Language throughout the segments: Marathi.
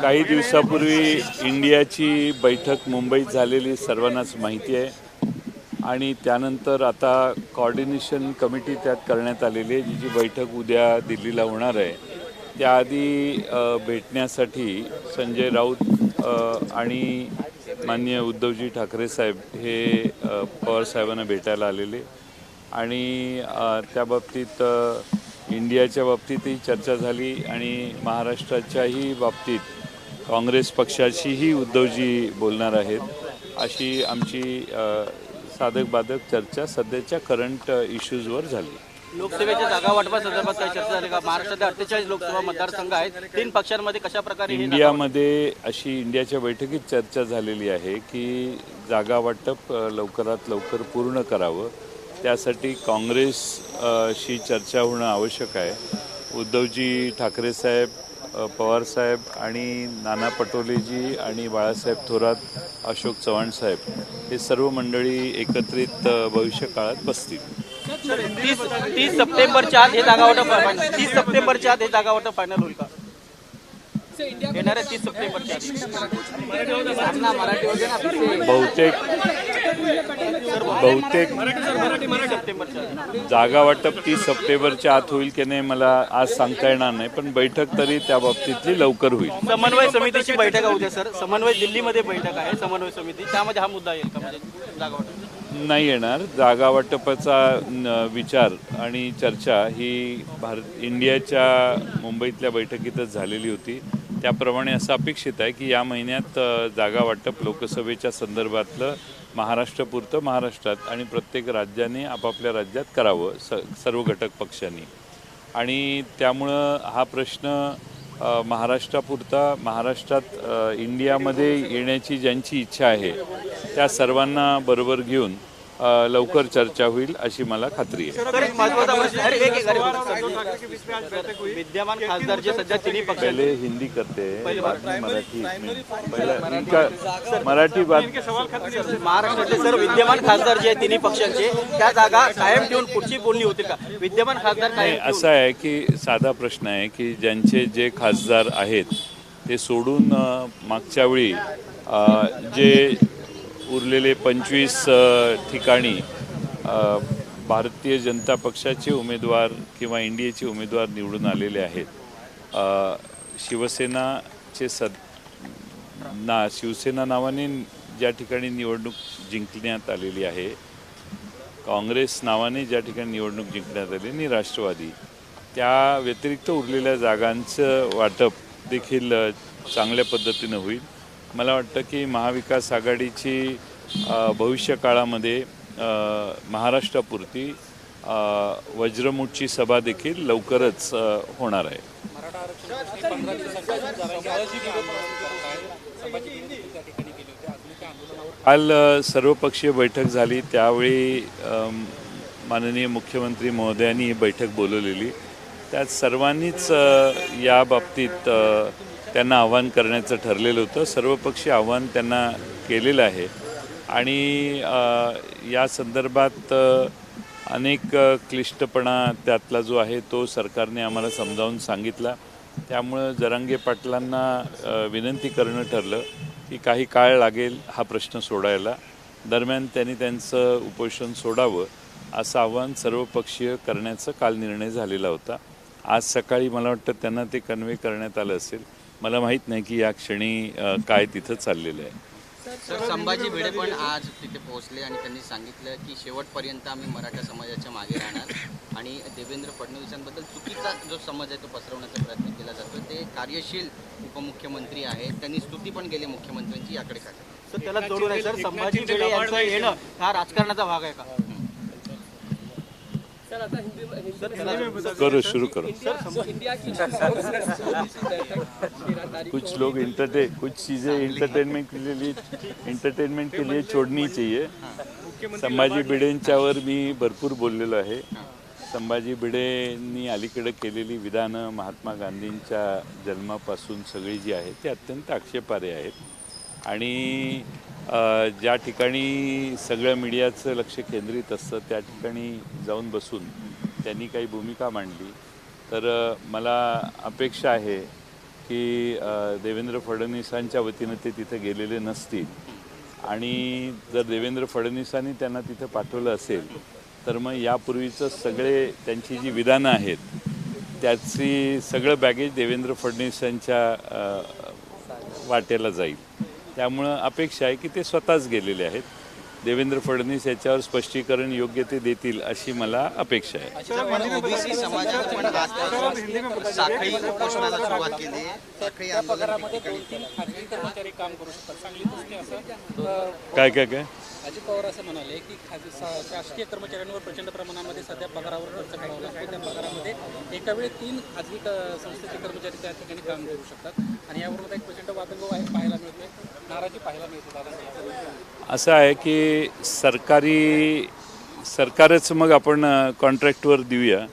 काही दिवसापूर्वी इंडियाची बैठक मुंबईत झालेली सर्वांनाच माहिती आहे आणि त्यानंतर आता कोऑर्डिनेशन कमिटी त्यात करण्यात आलेली आहे, जी बैठक उद्या दिल्लीला होणार आहे. त्याआधी भेटण्यासाठी संजय राऊत आणि माननीय उद्धवजी ठाकरे साहेब हे पवार साहेबांना भेटायला आलेले आणि त्या बाबतीत इंडियाच्या बाबतीतही चर्चा झाली आणि महाराष्ट्राच्याही बाबतीत काँग्रेस पक्षाशीही उद्धवजी बोलणार आहेत, अशी आमची साधक बाधक चर्चा सध्याच्या करंट इश्यूजवर झाली. लोकसभेच्या जागा वाटपासंदर्भात काही चर्चा झाली का? महाराष्ट्रात 48 लोकसभा मतदारसंघ आहेत, 3 पक्षांमध्ये कशा प्रकारे इंडियामध्ये अशी इंडियाच्या बैठकीत चर्चा झालेली आहे की जागा वाटप लवकरात लवकर पूर्ण करावं. त्यासाठी काँग्रेसशी चर्चा होणं आवश्यक आहे. उद्धवजी ठाकरे साहेब, पवार साहेब आणि नाना पटोलेजी आणि बाळासाहेब थोरात, अशोक चव्हाण साहेब हे सर्व मंडळी एकत्रित भविष्य काळात बसतील. 30 सप्टेंबरच्या आत हे जागा वाटप 30 सप्टेंबरच्या आत हे जागा वाटप फायनल होईल का? येणाऱ्या 30 सप्टेंबरच्या बहुतेक जागा वाटप 30 सप्टेंबरच्या आत होईल की नाही मला आज सांगता येणार नाही, पण बैठक तरी त्या बाबतीतली लवकर होईल. समन्वय समितीची बैठक होते सर, समन्वय दिल्लीमध्ये बैठक आहे समन्वय समिती, त्यामध्ये हा मुद्दा येईल का? म्हणजे जागा वाटप नाही येणार. जागा वाटपाचा विचार आणि चर्चा ही इंडियाच्या मुंबईतल्या बैठकीतच झालेली होती. त्याप्रमाणे असं अपेक्षित आहे की या महिन्यात जागा वाटप लोकसभेच्या संदर्भातलं महाराष्ट्रापुरतं महाराष्ट्रात आणि प्रत्येक राज्याने आपापल्या राज्यात करावं, सर्व घटक पक्षांनी. आणि त्यामुळं हा प्रश्न महाराष्ट्रापुरता महाराष्ट्रात इंडियामध्ये येण्याची ज्यांची इच्छा आहे त्या सर्वांना बरोबर घेऊन लवकर चर्चा होईल अशी मला खात्री आहे. विद्यमान खासदार जे सध्या तिन्ही पक्ष पहले हिंदी करते मराठी मराठी बात. महाराष्ट्रातले सर विद्यमान खासदार जे तिन्ही पक्षांचे त्या जागा कायम ठेवून पुढची बोलणी होतील का? विद्यमान खासदार नाही, असं आहे की साधा प्रश्न आहे की ज्यांचे जे खासदार आहेत ते सोडून मागच्या वेळी जे उरलेले 25 ठिकाणी भारतीय जनता पक्षाचे उमेदवार किंवा इंडियाचे उमेदवार निवडून आलेले आहेत. शिवसेना नावाने ज्या ठिकाणी निवडणूक जिंकण्यात आलेली आहे, काँग्रेस नावाने ज्या ठिकाणी निवडणूक जिंकण्यात आली आणि राष्ट्रवादी, त्या व्यतिरिक्त उरलेल्या जागांचं वाटप देखील चांगल्या पद्धतीनं होईल. मला वाटतं की महाविकास आघाडीची भविष्य काळामध्ये महाराष्ट्रापुरती वज्रमूठची सभा देखील लवकरच होणार आहे. काल सर्वपक्षीय बैठक झाली, त्यावेळी माननीय मुख्यमंत्री महोदयांनी ही बैठक बोलवलेली. त्यात सर्वांनीच या बाबतीत त्यांना आव्हान करण्याचं ठरलेलं होतं. सर्वपक्षीय आव्हान त्यांना केलेलं आहे आणि या संदर्भात अनेक क्लिष्टपणा त्यातला जो आहे तो सरकारने आम्हाला समजावून सांगितला. त्यामुळं जरांगे पाटलांना विनंती करणं ठरलं की काही काळ लागेल हा प्रश्न सोडायला. दरम्यान त्यांनी त्यांचं उपोषण सोडावं असं आव्हान सर्वपक्षीय करण्याचा काल निर्णय झालेला होता. आज सकाळी मला वाटतं त्यांना ते कन्वे करण्यात आलं असेल. मला माहीत नाही की या क्षणी काय तिथं चाललेलं आहे. सर, संभाजी भिडे पण आज तिथे पोहोचले आणि त्यांनी सांगितलं की शेवटपर्यंत आम्ही मराठा समाजाच्या मागे राहणार आणि देवेंद्र फडणवीसांबद्दल चुकीचा जो समज आहे तो पसरवण्याचा प्रयत्न केला जातो. ते कार्यशील उपमुख्यमंत्री आहेत, त्यांनी स्तुती पण केली मुख्यमंत्र्यांची. याकडे काय सर? त्याला जोडून आहे सर, संभाजी भिडे यांचं येणं हा राजकारणाचा भाग आहे का? करो शुरू करो. कुछ लोग कुछ चीज़ें एंटरटेनमेंट के लिए छोड़नी चाहिए. संभाजी भिडेंच्यावर मी भरपूर बोललेलो आहे. संभाजी भिडेंनी अलीकडे केलेली विधानं महात्मा गांधींच्या जन्मापासून सगळी जी आहेत ती अत्यंत आक्षेपार्ह आहेत आणि ज्या ठिकाणी सगळ्या मीडियाचं लक्ष केंद्रित असतं त्या ठिकाणी जाऊन बसून त्यांनी काही भूमिका मांडली तर मला अपेक्षा आहे की देवेंद्र फडणवीसांच्या वतीनं ते तिथे गेलेले नसतील आणि जर देवेंद्र फडणवीसांनी त्यांना तिथे पाठवलं असेल तर मग यापूर्वीचं सगळे त्यांची जी विधानं आहेत त्याची सगळं बॅगेज देवेंद्र फडणवीसांच्या वाटेला जाईल. त्यामुळं अपेक्षा आहे की ते स्वतःच गेलेले आहेत. देवेंद्र फडणवीस याच्यावर स्पष्टीकरण योग्य ते देतील अशी मला अपेक्षा आहे. ओबीसी समाजाने पण आज साखळी उपोषणाला सुरुवात केली आहे. साखळी आंदोलन ठिकठिकाणी खाजगी कर्मचारी काम करू शकतात सांगलीत असं काय अजित पवार असं म्हणाले की शासकीय कर्मचाऱ्यांवर प्रचंड प्रमाणामध्ये सध्या पगारावर खर्च करावा लागतो. त्या पगारामध्ये एका वेळी 3 खाजगी संस्थेचे कर्मचारी त्या ठिकाणी काम करू शकतात आणि यावरून एक प्रचंड वादंग पाहायला मिळतोय, नाराजी पाहायला मिळते. असं आहे की सरकारच मग आपण कॉन्ट्रॅक्टवर देऊया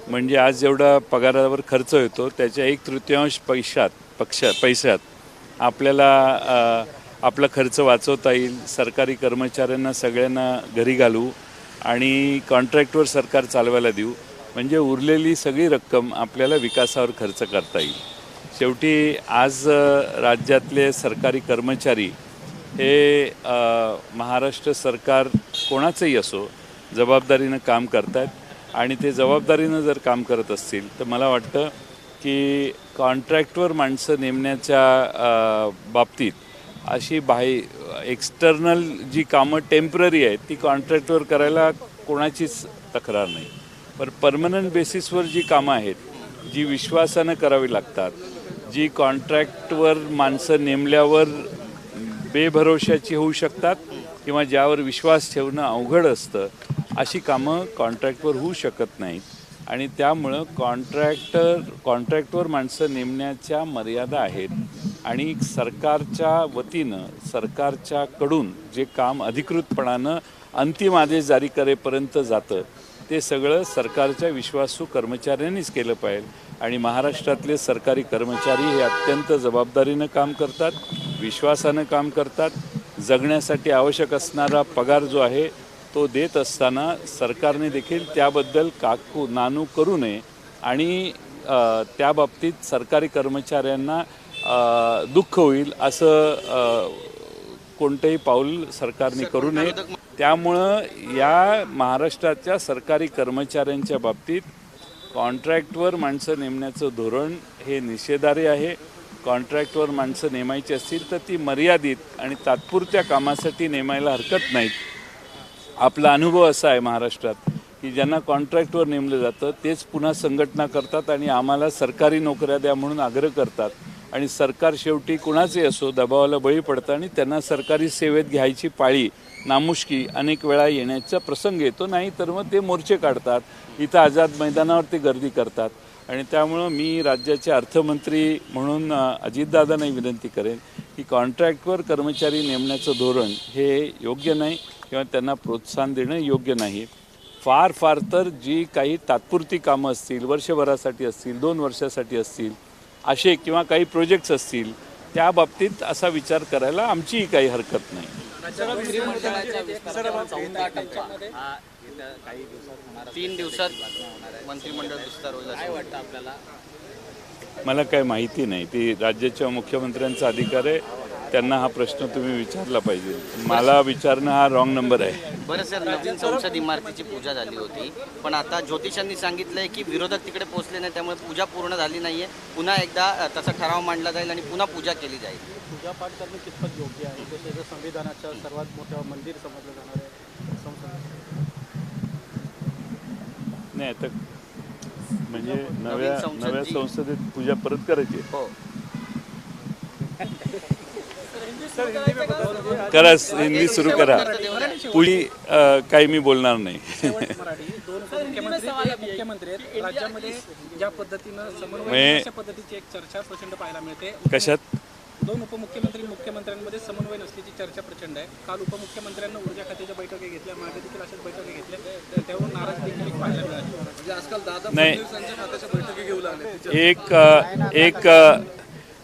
म्हणजे आज जेवढा पगारावर खर्च होतो त्याच्या 1/3 पैशात आपल्याला आपला खर्च वाचवता येईल. सरकारी कर्मचाऱ्यांना सगळ्यांना घरी घालू आणि कॉन्ट्रॅक्टवर सरकार चालवायला देऊ म्हणजे उरलेली सगळी रक्कम आपल्याला विकासावर खर्च करता येईल. शेवटी आज राज्यातले सरकारी कर्मचारी हे महाराष्ट्र सरकार कोणाचंही असो जबाबदारीनं काम करत आहेत आणि ते जबाबदारीनं जर काम करत असतील तर मला वाटतं की कॉन्ट्रॅक्टवर माणसं नेमण्याच्या बाबतीत अशी एक्सटर्नल जी कामं टेम्पररी आहेत ती कॉन्ट्रॅक्टवर करायला कोणाचीच तक्रार नाही. पण परमनंट बेसिसवर जी कामं आहेत जी विश्वासानं करावी लागतात, जी कॉन्ट्रॅक्टवर माणसं नेमल्यावर बेभरोशाची होऊ शकतात किंवा ज्यावर विश्वास ठेवणं अवघड असतं अशी कामं कॉन्ट्रॅक्टवर होऊ शकत नाहीत आणि त्यामुळं कॉन्ट्रॅक्टवर माणसं नेमण्याच्या मर्यादा आहेत आणि सरकारच्या वतीनं सरकारच्याकडून जे काम अधिकृतपणानं अंतिम आदेश जारी करेपर्यंत जातं ते सगळं सरकारच्या विश्वासू कर्मचाऱ्यांनीच केलं पाहिजे आणि महाराष्ट्रातले सरकारी कर्मचारी हे अत्यंत जबाबदारीनं काम करतात, विश्वासानं काम करतात. जगण्यासाठी आवश्यक असणारा पगार जो आहे तो देत असताना सरकारने देखील त्याबद्दल नानू करू नये आणि त्या बाबतीत सरकारी कर्मचाऱ्यांना दुःख होईल असं कोणतंही पाऊल सरकारने करू नये. त्यामुळं या महाराष्ट्राच्या सरकारी कर्मचाऱ्यांच्या बाबतीत कॉन्ट्रॅक्टवर माणसं नेमण्याचं धोरण हे निषेधार्ह आहे. कॉन्ट्रॅक्टवर माणसं नेमायची असतील तर ती मर्यादित आणि तात्पुरत्या कामासाठी नेमायला हरकत नाहीत. आपला अनुभव असा आहे महाराष्ट्रात की ज्यांना कॉन्ट्रॅक्टवर नेमलं जातं तेच पुन्हा संघटना करतात आणि आम्हाला सरकारी नोकऱ्या द्या म्हणून आग्रह करतात आणि सरकार शेवटी कुणाचे असो दबावाला बळी पडतं आणि त्यांना सरकारी सेवेत घ्यायची पाळी नामुष्की अनेक वेळा येण्याचा प्रसंग येतो. नाही तर मग ते मोर्चे काढतात, इथं आझाद मैदानावर ते गर्दी करतात आणि त्यामुळं मी राज्याचे अर्थमंत्री म्हणून अजितदादांनाही विनंती करेन की कॉन्ट्रॅक्टवर कर्मचारी नेमण्याचं धोरण हे योग्य नाही किंवा त्यांना प्रोत्साहन देणं योग्य नाही. फार तर जी काही तात्पुरती कामं असतील, वर्षभरासाठी असतील, 2 वर्षासाठी असतील असे किंवा काही प्रोजेक्ट्स असतील त्या बाबतीत असा विचार करायला आमचीही काही हरकत नाही. 3 दिवसात मंत्रिमंडळ विस्तार होईल असं वाटतं आपल्याला? मला काय माहिती नाही, ती राज्याच्या मुख्यमंत्र्यांचा अधिकार आहे, त्यांना हा प्रश्न तुम्ही विचारला पाहिजे. मला विचारणं हा रॉंग नंबर आहे. बरं सर, नवीन संसद इमारतीची पूजा झाली होती पण आता ज्योतिषांनी सांगितलंय की विरोधक तिकडे पोहोचले नाही त्यामुळे पूजा पूर्ण झाली नाहीये. पुन्हा एकदा तसा ठराव मांडला जाईल आणि पुन्हा पूजा केली जाईल. पूजा पाठ करणं कितपत योग्य आहे? जसं संविधानाचं सर्वात मोठं मंदिर समजलं जाणार आहे संसद. नाही आता म्हणजे नव्या संसदेत पूजा परत करायची. हो करा, हिंदी सुरू करा. पुढी काही मी बोलणार नाही. मुख्यमंत्री आहेत राज्यामध्ये ज्या पद्धतीनं समन्वय पद्धतीची एक चर्चा प्रचंड पाहायला मिळते. कशात? 2 मुख्यमंत्र्यांमध्ये समन्वय नसल्याची चर्चा प्रचंड आहे. काल उपमुख्यमंत्र्यांना ऊर्जा खात्याच्या बैठकी घेतल्या, मागे देखील अशाच बैठकी घेतल्या, त्यावरून नाराज देखील पाहायला मिळाली. म्हणजे आजकाल दादा फडणवीसांच्या खात्याच्या बैठकी घेऊ लागले. एक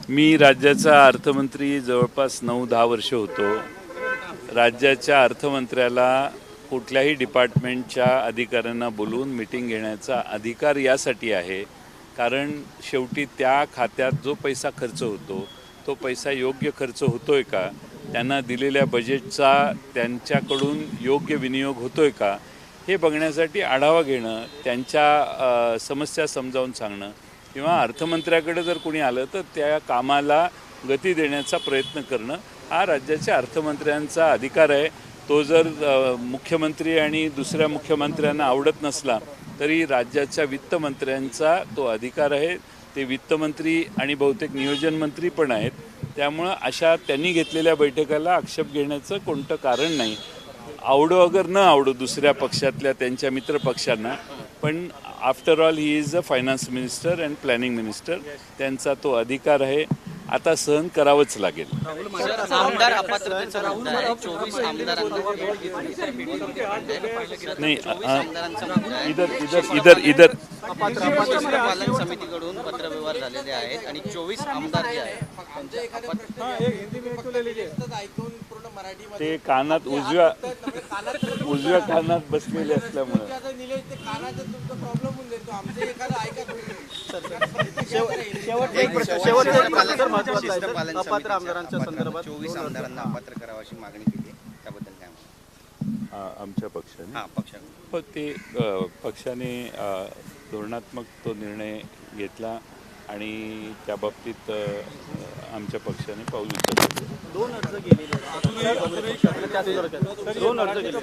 मी राज्याचा अर्थमंत्री जवळपास 9-10 वर्ष होतो. राज्याच्या अर्थमंत्र्याला कुठल्याही डिपार्टमेंटच्या अधिकाऱ्यांना बोलवून मिटिंग घेण्याचा अधिकार यासाठी आहे कारण शेवटी त्या खात्यात जो पैसा खर्च होतो तो पैसा योग्य खर्च होतोय का, त्यांना दिलेल्या बजेटचा त्यांच्याकडून योग्य विनियोग होतोय का, हे बघण्यासाठी आढावा घेणं, त्यांच्या समस्या समजावून सांगणं किंवा अर्थमंत्र्याकडे जर कोणी आलं तर त्या कामाला गती देण्याचा प्रयत्न करणं हा राज्याच्या अर्थमंत्र्यांचा अधिकार आहे. तो जर मुख्यमंत्री आणि दुसऱ्या मुख्यमंत्र्यांना आवडत नसला तरी राज्याच्या वित्तमंत्र्यांचा तो अधिकार आहे. ते वित्तमंत्री आणि बहुतेक नियोजन मंत्री पण आहेत. त्यामुळं अशा त्यांनी घेतलेल्या बैठकाला आक्षेप घेण्याचं कोणतं कारण नाही. आवडो अगर न आवडो दुसऱ्या पक्षातल्या त्यांच्या मित्र पक्षांना, पण after all he is a finance minister and planning minister. त्यांचा तो अधिकार आहे. आता सहन करावंच लागेल. आमदार अपात्रतेचा मुद्दा आहे. 24 आमदारांना नाही आमदारांचा मुद्दा आहे. इधर पालन समितीकडून पत्रव्यवहार झालेले आहेत आणि 24 आमदार जे आहेत ते कानात उजव्या कानात बसलेले असल्यामुळे अपात्र आमदारांच्या संदर्भात 24 आमदारांना अपात्र करावं अशी मागणी केली आहे. त्याबद्दल काय म्हणतात आमच्या पक्षाने? हां, पक्षाने. पण ते पक्षाने धोरणात्मक तो निर्णय घेतला आणि त्या बाबतीत आमच्या पक्षाने पाऊल उचललं. 2 अर्ज गेलेले आहेत. 2 अर्ज गेले.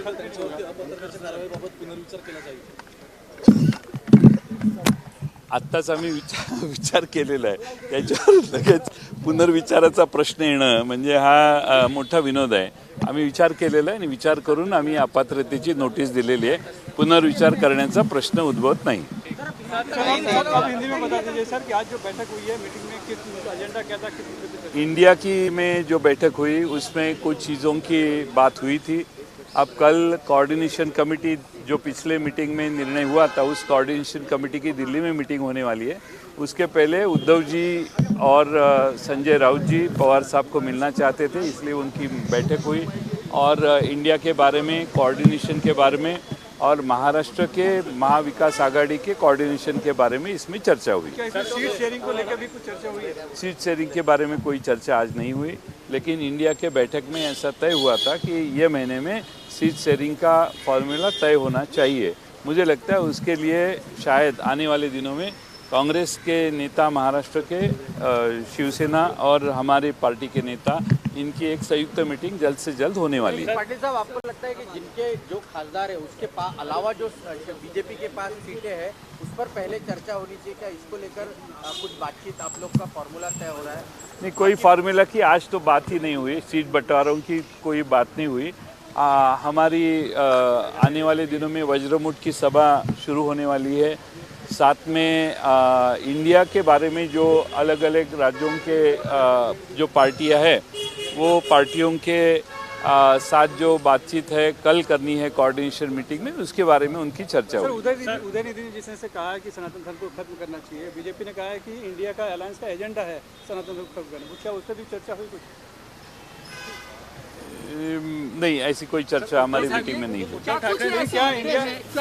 आत्ताच आम्ही विचार केलेला आहे. त्याच्यावर लगेच पुनर्विचाराचा प्रश्न येणं म्हणजे हा मोठा विनोद आहे. आम्ही विचार केलेला आहे आणि विचार करून आम्ही अपात्रतेची नोटीस दिलेली आहे. पुनर्विचार करण्याचा प्रश्न उद्भवत नाही. हिंदी में बता दीजिए सर कि आज जो बैठक हुई है मीटिंग में किस एजेंडा क्या था, किस मुद्दे पे? इंडिया की में जो बैठक हुई उसमें कुछ चीज़ों की बात हुई थी. अब कल कोऑर्डिनेशन कमेटी जो पिछले मीटिंग में निर्णय हुआ था उस कोऑर्डिनेशन कमेटी की दिल्ली में मीटिंग होने वाली है. उसके पहले उद्धव जी और संजय राउत जी पवार साहब को मिलना चाहते थे, इसलिए उनकी बैठक हुई और इंडिया के बारे में, कोऑर्डिनेशन के बारे में और महाराष्ट्र के महाविकास आघाड़ी के कोऑर्डिनेशन के बारे में इसमें चर्चा हुई. क्या इसमें सीट शेयरिंग को लेकर भी कुछ चर्चा हुई है? सीट शेयरिंग के बारे में कोई चर्चा आज नहीं हुई, लेकिन इंडिया के बैठक में ऐसा तय हुआ था कि ये महीने में सीट शेयरिंग का फॉर्मूला तय होना चाहिए. मुझे लगता है उसके लिए शायद आने वाले दिनों में कांग्रेस के नेता, महाराष्ट्र के शिवसेना और हमारे पार्टी के नेता, इनकी एक संयुक्त मीटिंग जल्द से जल्द होने वाली है. पाटिल साहब, आपको लगता है कि जिनके जो खासदार है उसके अलावा जो बीजेपी के पास सीटें हैं उस पर पहले चर्चा होनी चाहिए? क्या इसको लेकर कुछ बातचीत आप लोग का फॉर्मूला तय हो रहा है? नहीं, कोई फार्मूला की आज तो बात ही नहीं हुई. सीट बंटवारों की कोई बात नहीं हुई. हमारी आने वाले दिनों में वज्रमुठ की सभा शुरू होने वाली है. साथ में इंडिया के बारे में जो अलग अलग राज्यों के जो पार्टियां हैं वो पार्टियों के साथ जो बातचीत है कल करनी है कोऑर्डिनेशन मीटिंग में, उसके बारे में उनकी चर्चा सर, होगी. उदयनिधि ने जिसने से कहा है कि सनातन धर्म को खत्म करना चाहिए, बीजेपी ने कहा है कि इंडिया का अलायंस का एजेंडा है सनातन धर्म को खत्म करना. क्या उस पर भी चर्चा हुई कुछ? नहीं, ऐसी कोई चर्चा हमारी मीटिंग में नहीं हुई. क्या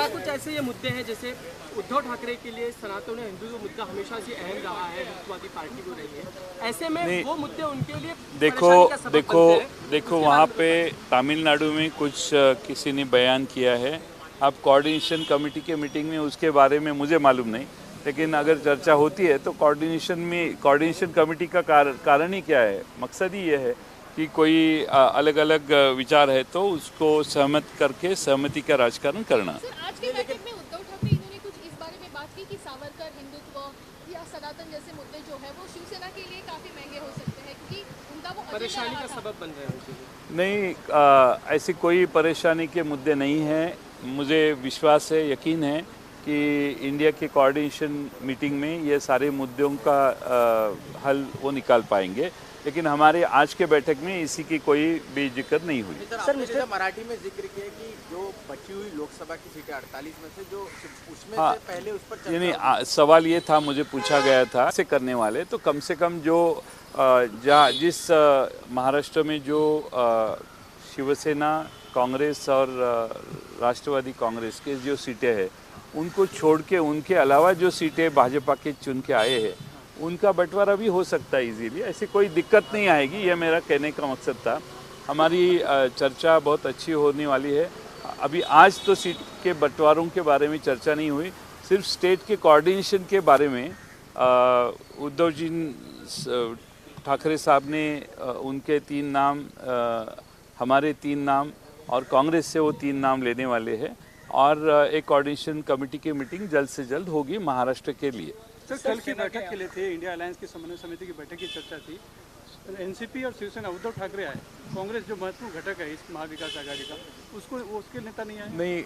कुछ ऐसे ये मुद्दे हैं जैसे उद्धव ठाकरे के लिए सनातन हिंदू मुद्दा हमेशा से अहम रहा है, हिंदुत्ववादी पार्टी को रही है, ऐसे में वो मुद्दे उनके लिए परेशानी का सबब बनते हैं? देखो वहाँ पे तमिलनाडु में कुछ किसी ने बयान किया है. अब कोऑर्डिनेशन कमेटी के मीटिंग में उसके बारे में मुझे मालूम नहीं, लेकिन अगर चर्चा होती है तो कोऑर्डिनेशन कमेटी का कारण ही क्या है, मकसद ही ये है कि कोई अलग अलग विचार है तो उसको सहमत करके सहमति का राजकारण करना. सर, आज के बैठक में उद्धव ठाकरे इन्होंने कुछ इस बारे में बात की कि सावरकर, हिंदुत्व या सनातन जैसे मुद्दे जो है वो शिवसेना के लिए काफी महंगे हो सकते हैं क्योंकि उनका वो परेशानी का सबब बन रहे हैं उनके लिए. नहीं, ऐसी कोई परेशानी के मुद्दे नहीं हैं. मुझे विश्वास है, यकीन है कि इंडिया के कोऑर्डिनेशन मीटिंग में ये सारे मुद्दों का हल वो निकाल पाएंगे, लेकिन हमारे आज के बैठक में इसी की कोई भी जिक्र नहीं हुई. सर, मुझे मराठी में जिक्र किया कि जो बची हुई लोकसभा की सीटें 48 में से जो उसमें हाँ, से पहले उस पर चर्चा यानी सवाल ये था, मुझे पूछा गया था से करने वाले तो कम से कम जो जिस महाराष्ट्र में जो शिवसेना, कांग्रेस और राष्ट्रवादी कांग्रेस के जो सीटें हैं उनको छोड़ के उनके अलावा जो सीटें भाजपा के चुन के आए हैं उनका बंटवारा भी हो सकता है इजीली। ऐसी कोई दिक्कत नहीं आएगी, ये मेरा कहने का मकसद था। हमारी चर्चा बहुत अच्छी होने वाली है। अभी आज तो सीट के बंटवारों के बारे में चर्चा नहीं हुई, सिर्फ स्टेट के कोऑर्डिनेशन के बारे में उद्धव जी ठाकरे साहब ने उनके 3 नाम, हमारे 3 नाम और कांग्रेस से वो 3 नाम लेने वाले हैं और एक कोऑर्डिनेशन कमेटी की मीटिंग जल्द से जल्द होगी महाराष्ट्र के लिए। सर कल की बैठक के लिए थे, इंडिया अलायंस की समन्वय समिति की बैठक की चर्चा थी। एनसीपी और शिवसेना, उद्धव ठाकरे आए, कांग्रेस जो महत्वपूर्ण घटक है इस महाविकास आघाड़ी का, उसके नेता नहीं आए। नहीं,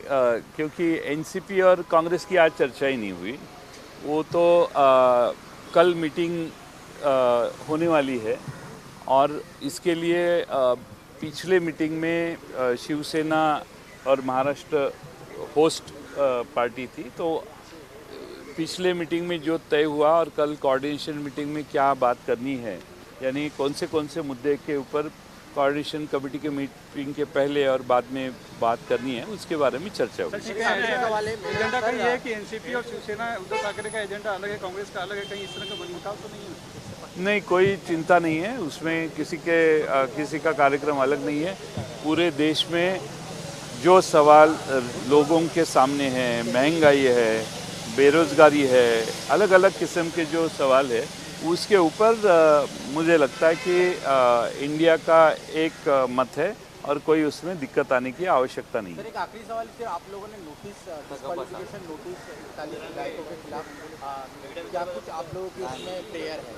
क्योंकि एनसीपी और कांग्रेस की आज चर्चा ही नहीं हुई। वो तो कल मीटिंग होने वाली है और इसके लिए पिछले मीटिंग में शिवसेना और महाराष्ट्र होस्ट पार्टी थी, तो पिछले मीटिंग में जो तय हुआ और कल कोऑर्डिनेशन मीटिंग में क्या बात करनी है, यानी कौन से मुद्दे के ऊपर कोऑर्डिनेशन कमेटी के मीटिंग के पहले और बाद में बात करनी है, उसके बारे में चर्चा होगी। एजेंडा कहीं है कि एनसीपी और शिवसेना, उद्धव ठाकरे का एजेंडा अलग है, कांग्रेस का अलग है, कहीं इस तरह का मनमुटाव तो नहीं है? नहीं, कोई चिंता नहीं है उसमें, किसी का कार्यक्रम अलग नहीं है। पूरे देश में जो सवाल लोगों के सामने हैं, महंगाई है, बेरोजगारी है, अलग अलग किस्म के जो सवाल है, उसके ऊपर मुझे लगता है कि इंडिया का एक मत है और कोई उसमें दिक्कत आने की आवश्यकता नहीं है। सर एक आखिरी सवाल, फिर आप लोगों ने डिस्क्वालिफिकेशन नोटिस 41 विधायकों के खिलाफ, क्या कुछ आप लोगों की उसमें प्रेयर है?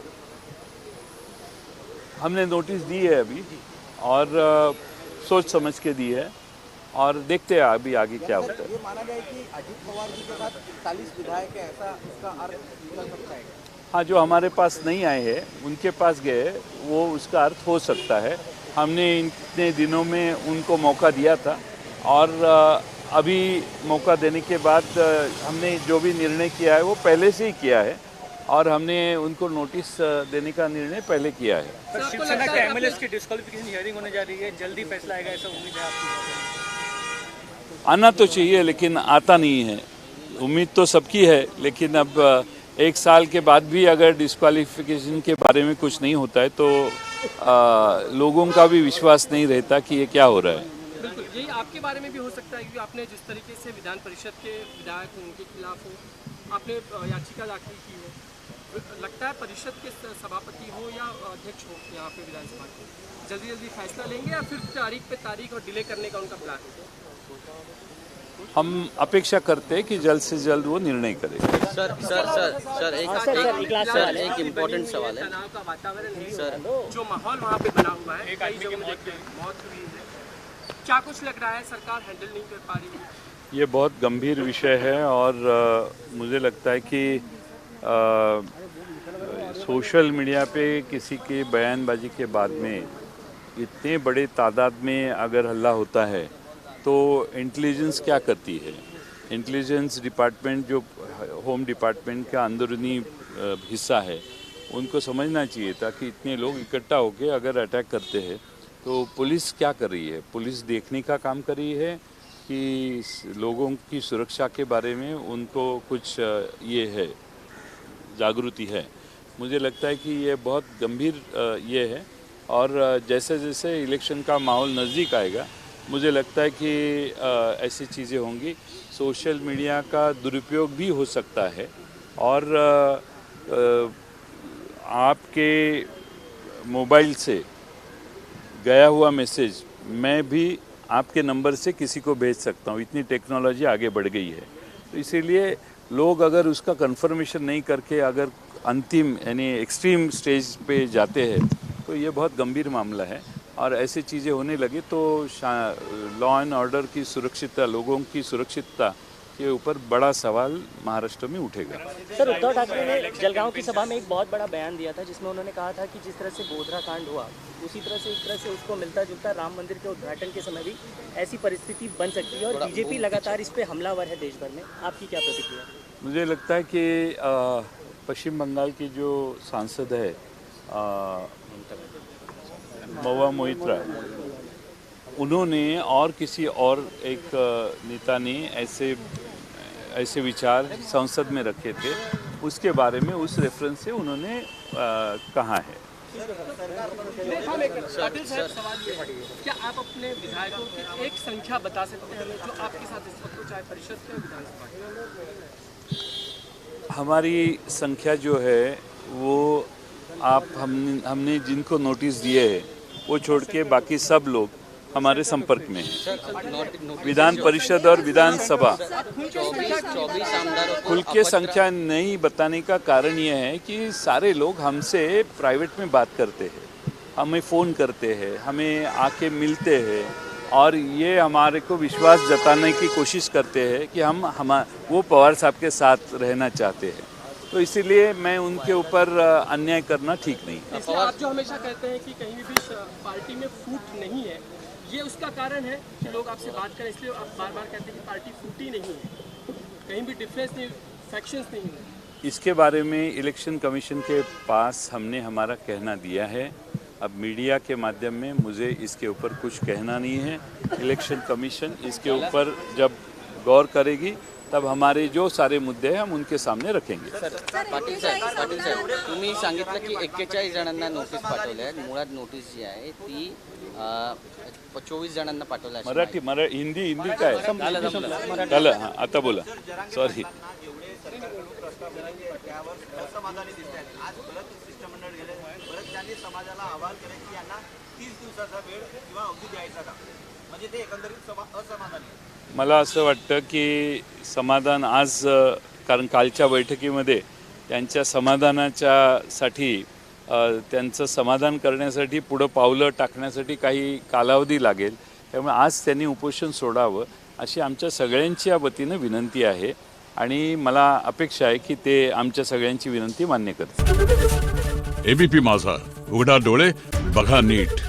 हमने नोटिस दी है अभी और सोच समझ के दी है और देखते हैं अभी आगे क्या होता है। ये माना जाए कि अजित पवार जी के साथ 41 विधायक है, ऐसा उसका अर्थ निकल सकता है? हाँ, जो हमारे पास नहीं आए हैं उनके पास गए, वो उसका अर्थ हो सकता है। हमने इतने दिनों में उनको मौका दिया था और अभी मौका देने के बाद हमने जो भी निर्णय किया है वो पहले से ही किया है और हमने उनको नोटिस देने का निर्णय पहले किया है। सर शिवसेना के एमएलएस की डिस्क्वालिफिकेशन हियरिंग होने जा रही है, जल्दी फैसला आएगा ऐसा उम्मीद है आपकी? आना तो चाहिए लेकिन आता नहीं है। उम्मीद तो सबकी है, लेकिन अब 1 साल के बाद भी अगर डिस्क्वालिफिकेशन के बारे में कुछ नहीं होता है तो लोगों का भी विश्वास नहीं रहता कि ये क्या हो रहा है। बिल्कुल, यही आपके बारे में भी हो सकता है क्योंकि आपने जिस तरीके से विधान परिषद के विधायक उनके खिलाफ आपने याचिका दाखिल की है, लगता है परिषद के सभापति हो या अध्यक्ष हो यहाँ पे विधानसभा के, जल्दी फैसला लेंगे या फिर तारीख पे तारीख और डिले करने का उनका प्लान है? हम अपेक्षा करते हैं कि जल्द से जल्द वो निर्णय करेगा। सर एक इम्पोर्टेंट सवाल है। तनाव का वातावरण है सर, जो माहौल वहाँ पे बना हुआ है, कई जगह मौत हुई है, क्या कुछ लग रहा है सरकार हैंडल नहीं कर पा रही है? ये बहुत गंभीर विषय है और मुझे लगता है कि सोशल मीडिया पे किसी के बयानबाजी के बाद में इतने बड़े तादाद में अगर हल्ला होता है तो इंटेलिजेंस क्या करती है? इंटेलिजेंस डिपार्टमेंट जो होम डिपार्टमेंट का अंदरूनी हिस्सा है, उनको समझना चाहिए था कि इतने लोग इकट्ठा होकर अगर अटैक करते हैं तो पुलिस क्या कर रही है? पुलिस देखने का काम कर रही है कि लोगों की सुरक्षा के बारे में उनको कुछ ये है, जागृति है। मुझे लगता है कि ये बहुत गंभीर ये है और जैसे जैसे इलेक्शन का माहौल नज़दीक आएगा मुझे लगता है कि ऐसी चीज़ें होंगी। सोशल मीडिया का दुरुपयोग भी हो सकता है और आपके मोबाइल से गया हुआ मैसेज मैं भी आपके नंबर से किसी को भेज सकता हूँ। इतनी टेक्नोलॉजी आगे बढ़ गई है, तो इसीलिए लोग अगर उसका कंफर्मेशन नहीं करके अगर अंतिम यानी एक्सट्रीम स्टेज पे जाते हैं तो ये बहुत गंभीर मामला है और ऐसी चीज़ें होने लगी तो लॉ एंड ऑर्डर की सुरक्षितता, लोगों की सुरक्षितता के ऊपर बड़ा सवाल महाराष्ट्र में उठेगा। सर, उद्धव ठाकरे ने जलगांव की सभा में एक बहुत बड़ा बयान दिया था जिसमें उन्होंने कहा था कि जिस तरह से गोधरा कांड हुआ उसी तरह से एक तरह से उसको मिलता जुलता राम मंदिर के उद्घाटन के समय भी ऐसी परिस्थिति बन सकती है और बीजेपी लगातार इस पर हमलावर है देश भर में। आपकी क्या प्रतिक्रिया? मुझे लगता है कि पश्चिम बंगाल की जो सांसद है महुआ मोइत्रा, उन्होंने और किसी और एक नेता ने ऐसे ऐसे विचार संसद में रखे थे, उसके बारे में उस रेफरेंस से उन्होंने कहा है। पाटिल साहब, सवाल ये है, क्या आप अपने विधायकों की एक संख्या बता सकते हैं जो आपके साथ इस वक्त, चाहे परिषद के विधानसभा? हमारी संख्या जो है वो हमने जिनको नोटिस दिए हैं वो छोड़ के बाकी सब लोग हमारे संपर्क में हैं। विधान परिषद और विधानसभा 24 आमदारों को खुल के संख्या नहीं बताने का कारण ये है कि सारे लोग हमसे प्राइवेट में बात करते हैं, हमें फ़ोन करते हैं, हमें आके मिलते हैं और ये हमारे को विश्वास जताने की कोशिश करते हैं कि हम वो पवार साहब के साथ रहना चाहते हैं। तो इसीलिए मैं उनके ऊपर अन्याय करना ठीक नहीं। इसलिए आप जो हमेशा कहते हैं कि कहीं भी पार्टी में फूट नहीं है, ये उसका कारण है कि लोग आपसे बात करें, इसलिए आप बार बार कहते हैं कि पार्टी फूटी नहीं है, कहीं भी डिफरेंस नहीं, फैक्शंस नहीं है। इसके बारे में इलेक्शन कमीशन के पास हमने हमारा कहना दिया है। अब मीडिया के माध्यम में मुझे इसके ऊपर कुछ कहना नहीं है। इलेक्शन कमीशन इसके ऊपर जब गौर करेगी तब हमारे जो सारे मुद्दे हैं हम उनके सामने रखेंगे। पाटील साहेब तुम्ही सांगितलं की 41 जणांना नोटीस पाठवल्या आहेत. मुळात नोटीस जी आहे ती 24 जणांना पाठवल्या मराठी हिंदी काय झालं? हां, आता बोला. सॉरी. समाजाला आवाहन केले की यांना 30 दिवसाचा वेळ किंवा अवधी द्यायचा का, म्हणजे ते एकंदरीत असमाधानी. मला असं वाटतं की समाधान आज कारण कालच्या बैठकीमध्ये त्यांच्या समाधानाच्यासाठी त्यांचं समाधान करण्यासाठी पुढं पावलं टाकण्यासाठी काही कालावधी लागेल, त्यामुळे आज त्यांनी उपोषण सोडावं अशी आमच्या सगळ्यांच्या वतीनं विनंती आहे आणि मला अपेक्षा आहे की ते आमच्या सगळ्यांची विनंती मान्य करतील. एबीपी माझा, उघडा डोळे बघा नीट.